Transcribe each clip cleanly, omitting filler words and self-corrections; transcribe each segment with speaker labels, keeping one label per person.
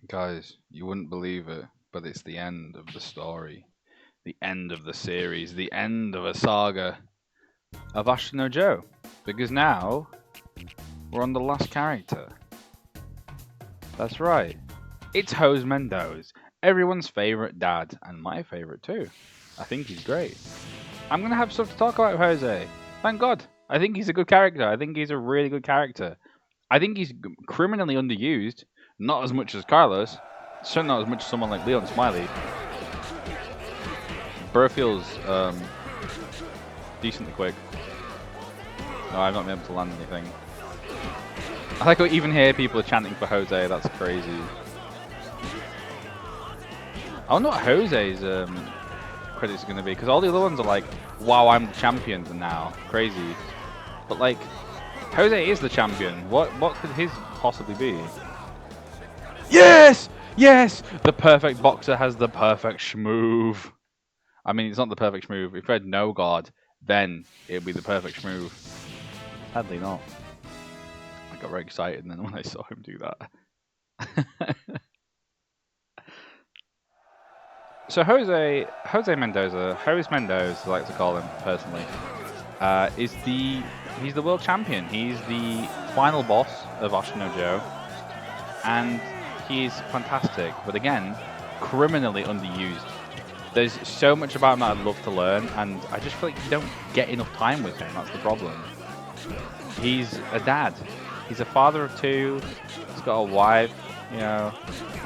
Speaker 1: Guys, you wouldn't believe it, but it's the end of the story, the end of the series, the end of a saga of Ashita no Joe. Because now we're on the last character. That's right. It's Jose Mendoze, everyone's favorite dad, and my favorite too. I think he's great. I'm gonna have stuff to talk about Jose. Thank God. I think he's a good character. I think he's a really good character. I think he's criminally underused. Not as much as Carlos. Certainly not as much as someone like Leon Smiley. Burr feels decently quick. No, I've not been able to land anything. I like how even here people are chanting for Jose. That's crazy. I wonder what Jose's credits are going to be, because all the other ones are like, wow, I'm the champion now. Crazy. But like, Jose is the champion. What could his possibly be? Yes! Yes! The perfect boxer has the perfect schmoove. I mean, it's not the perfect schmoove. If we had no god, then it would be the perfect schmoove. Sadly not. I got very excited then when I saw him do that. So Jose Mendoza, Jose Mendoza, I like to call him personally, he's the world champion. He's the final boss of Ashita no Joe, and he's fantastic. But again, criminally underused. There's so much about him that I'd love to learn, and I just feel like you don't get enough time with him. That's the problem. He's a dad. He's a father of two. He's got a wife. You know,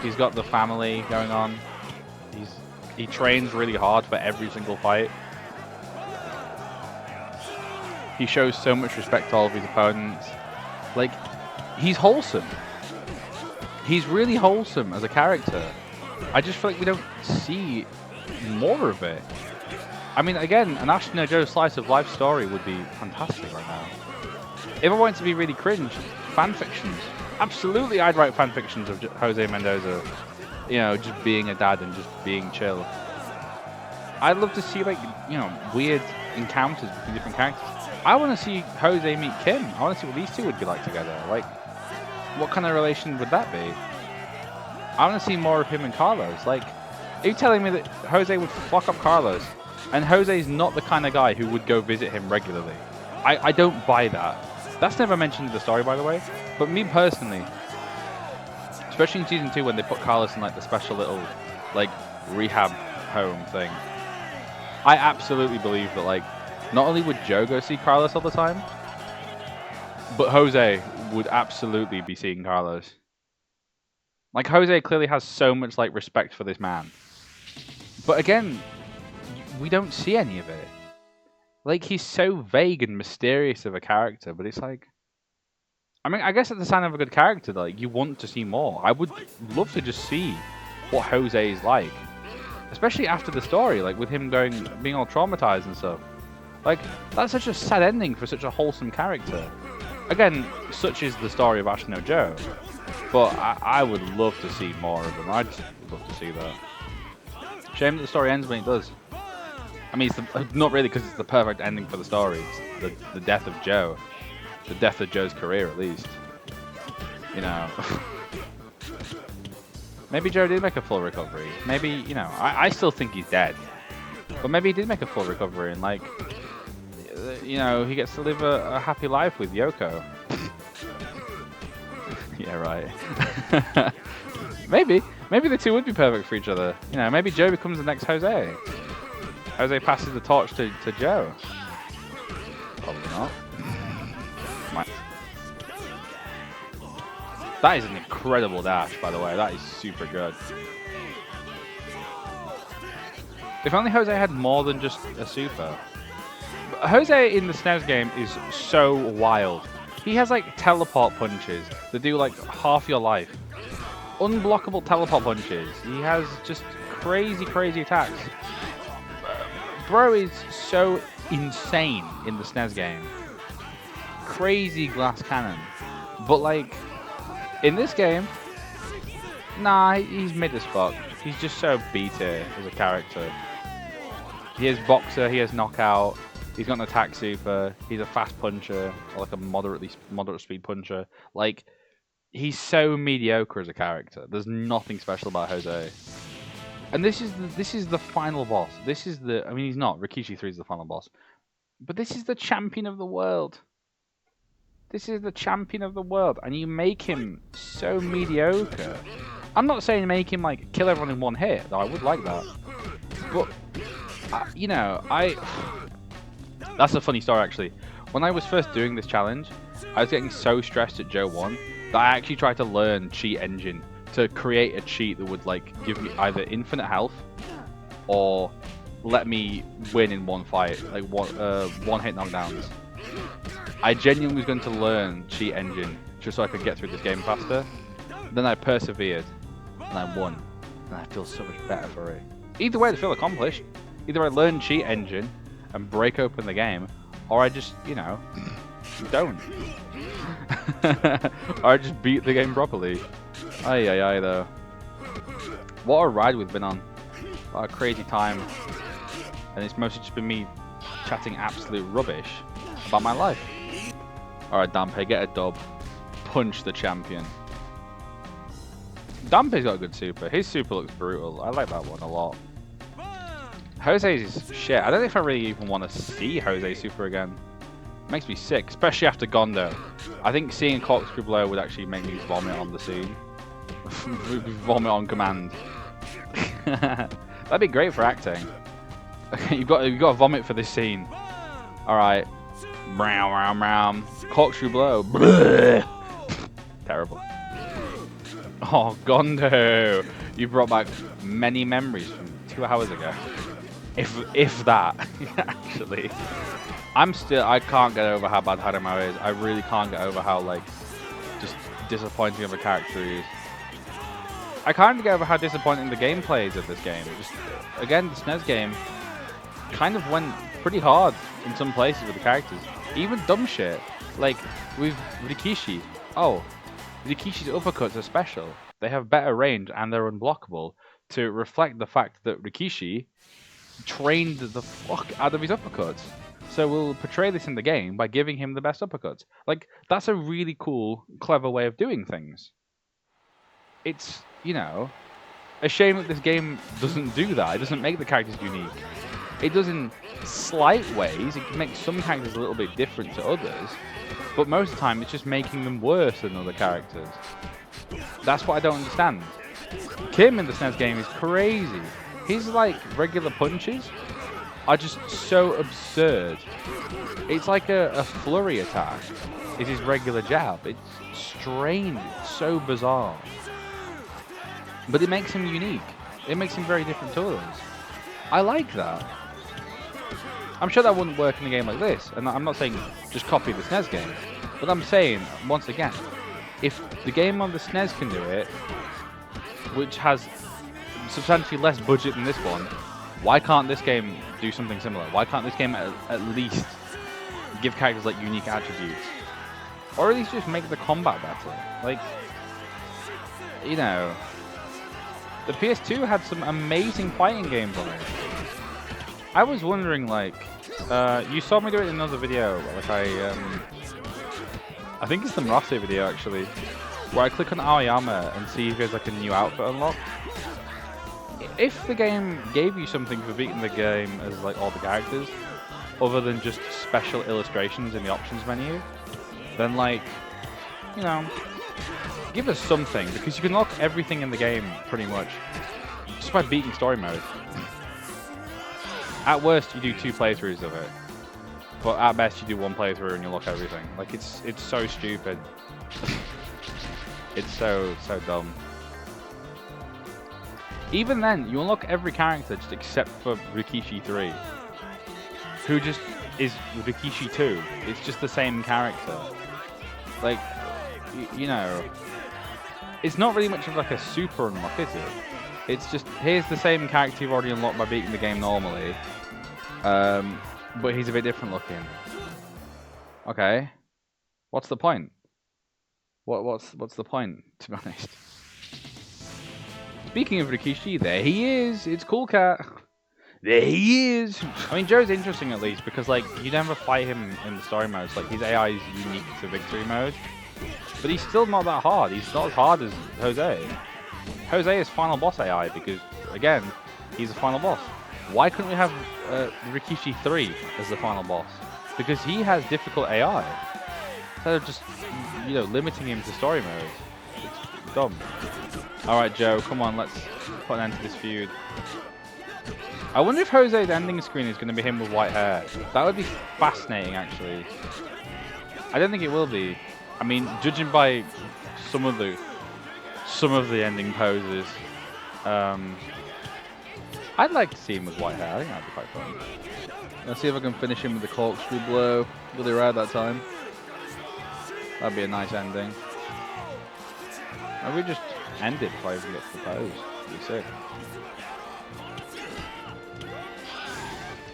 Speaker 1: he's got the family going on. He trains really hard for every single fight. He shows so much respect to all of his opponents. Like, he's wholesome. He's really wholesome as a character. I just feel like we don't see more of it. I mean, again, an Ashita no Joe slice of life story would be fantastic right now. If I wanted to be really cringe, fan fictions. Absolutely, I'd write fan fictions of Jose Mendoza. You know, just being a dad and just being chill. I'd love to see, like, you know, weird encounters between different characters. I want to see Jose meet Kim. I want to see what these two would be like together. Like, what kind of relation would that be? I want to see more of him and Carlos. Like, are you telling me that Jose would fuck up Carlos? And Jose's not the kind of guy who would go visit him regularly. I don't buy that. That's never mentioned in the story, by the way. But me personally, especially in Season 2 when they put Carlos in, like, the special little, like, rehab home thing. I absolutely believe that, like, not only would Joe go see Carlos all the time, but Jose would absolutely be seeing Carlos. Like, Jose clearly has so much, like, respect for this man. But again, we don't see any of it. Like, he's so vague and mysterious of a character, but it's like, I mean, I guess it's the sign of a good character, like, you want to see more. I would love to just see what Jose is like. Especially after the story, like, with him being all traumatized and stuff. Like, that's such a sad ending for such a wholesome character. Again, such is the story of Ashita no Joe. But I would love to see more of him. I'd just love to see that. Shame that the story ends when it does. I mean, it's not really, because it's the perfect ending for the story. It's the death of Joe. The death of Joe's career, at least. You know. Maybe Joe did make a full recovery. Maybe, you know, I still think he's dead. But maybe he did make a full recovery and, like, you know, he gets to live a happy life with Yoko. Yeah, right. Maybe the two would be perfect for each other. You know, maybe Joe becomes the next Jose. Jose passes the torch to Joe. Probably not. That is an incredible dash, by the way. That is super good. If only Jose had more than just a super. Jose in the SNES game is so wild. He has, like, teleport punches that do, like, half your life. Unblockable teleport punches. He has just crazy, crazy attacks. Bro is so insane in the SNES game. Crazy glass cannon. But, like, in this game, nah, he's mid as fuck. He's just so B-tier as a character. He has boxer, he has knockout, he's got an attack super, he's a fast puncher, or like a moderate speed puncher. Like, He's so mediocre as a character. There's nothing special about Jose. And this is the final boss. This is the. I mean, he's not. Rikishi 3 is the final boss. But this is the champion of the world. This is the champion of the world, and you make him so mediocre. I'm not saying make him like kill everyone in one hit, though I would like that. But you know, that's a funny story actually. When I was first doing this challenge, I was getting so stressed at Joe 1 that I actually tried to learn Cheat Engine to create a cheat that would like give me either infinite health or let me win in one fight, like one hit knockdowns. I genuinely was going to learn Cheat Engine just so I could get through this game faster. Then I persevered and I won, and I feel so much better for it. Either way, I feel accomplished. Either I learn Cheat Engine and break open the game, or I just, you know, don't. Or I just beat the game properly. Aye, though. What a ride we've been on. What a crazy time. And it's mostly just been me chatting absolute rubbish about my life. Alright, Dampe, get a dub. Punch the champion. Dampe's got a good super. His super looks brutal. I like that one a lot. Jose's shit. I don't know if I really even want to see Jose's super again. It makes me sick, especially after Gondo. I think seeing corkscrew blow would actually make me vomit on the scene. Vomit on command. That'd be great for acting. You've got to vomit for this scene. Alright. Corkscrew blow. Terrible. Oh, Gondo. You brought back many memories from 2 hours ago. If that, actually. I can't get over how bad Haramaru is. I really can't get over how, like, just disappointing of a character he is. I can't get over how disappointing the gameplay is of this game. Just, again, the SNES game kind of went pretty hard in some places with the characters. Even dumb shit. Like, with Rikishi. Oh, Rikishi's uppercuts are special. They have better range and they're unblockable to reflect the fact that Rikishi trained the fuck out of his uppercuts. So we'll portray this in the game by giving him the best uppercuts. Like, that's a really cool, clever way of doing things. It's, you know, a shame that this game doesn't do that. It doesn't make the characters unique. It does in slight ways. It can make some characters a little bit different to others. But most of the time, it's just making them worse than other characters. That's what I don't understand. Kim in the SNES game is crazy. His, like, regular punches are just so absurd. It's like a flurry attack. It's his regular jab. It's strange. It's so bizarre. But it makes him unique. It makes him very different to others. I like that. I'm sure that wouldn't work in a game like this. And I'm not saying just copy the SNES game. But I'm saying, once again, if the game on the SNES can do it, which has substantially less budget than this one, why can't this game do something similar? Why can't this game at least give characters like unique attributes? Or at least just make the combat better? Like, you know, the PS2 had some amazing fighting games on it. I was wondering, like, you saw me do it in another video, like I think it's the Marase video actually, where I click on Aoyama and see if there's like a new outfit unlocked. If the game gave you something for beating the game as like all the characters, other than just special illustrations in the options menu, then like, you know, give us something, because you can unlock everything in the game pretty much just by beating story mode. At worst, you do 2 playthroughs of it, but at best you do 1 playthrough and you unlock everything. Like, it's so stupid. It's so dumb. Even then, you unlock every character just except for Rikishi 3, who just is Rikishi 2. It's just the same character. Like, you know, it's not really much of like a super unlock, is it? It's just, here's the same character you've already unlocked by beating the game normally, but he's a bit different looking. Okay, what's the point? What's the point, to be honest? Speaking of Rikishi, there he is. It's Cool Cat. There he is. I mean, Joe's interesting at least because, like, you never fight him in the story modes. Like, his AI is unique to victory mode. But he's still not that hard. He's not as hard as Jose. Jose is final boss AI because, again, he's a final boss. Why couldn't we have Rikishi 3 as the final boss? Because he has difficult AI. Instead of just, limiting him to story modes. It's dumb. Alright, Joe, come on, let's put an end to this feud. I wonder if Jose's ending screen is going to be him with white hair. That would be fascinating, actually. I don't think it will be. I mean, judging by some of the ending poses, I'd like to see him with white hair. I think that'd be quite fun. Let's see if I can finish him with the corkscrew blow. Really rare that time. That'd be a nice ending. Maybe we just end it before I even get to the pose. That'd be sick.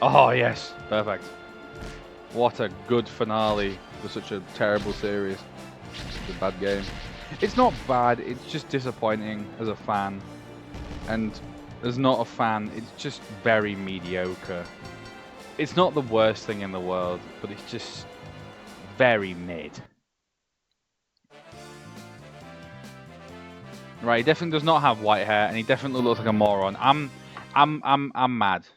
Speaker 1: Oh yes, perfect. What a good finale for such a terrible series. It's a bad game. It's not bad, it's just disappointing as a fan. And as not a fan, it's just very mediocre. It's not the worst thing in the world, but it's just very mid. Right, he definitely does not have white hair, and he definitely looks like a moron. I'm mad.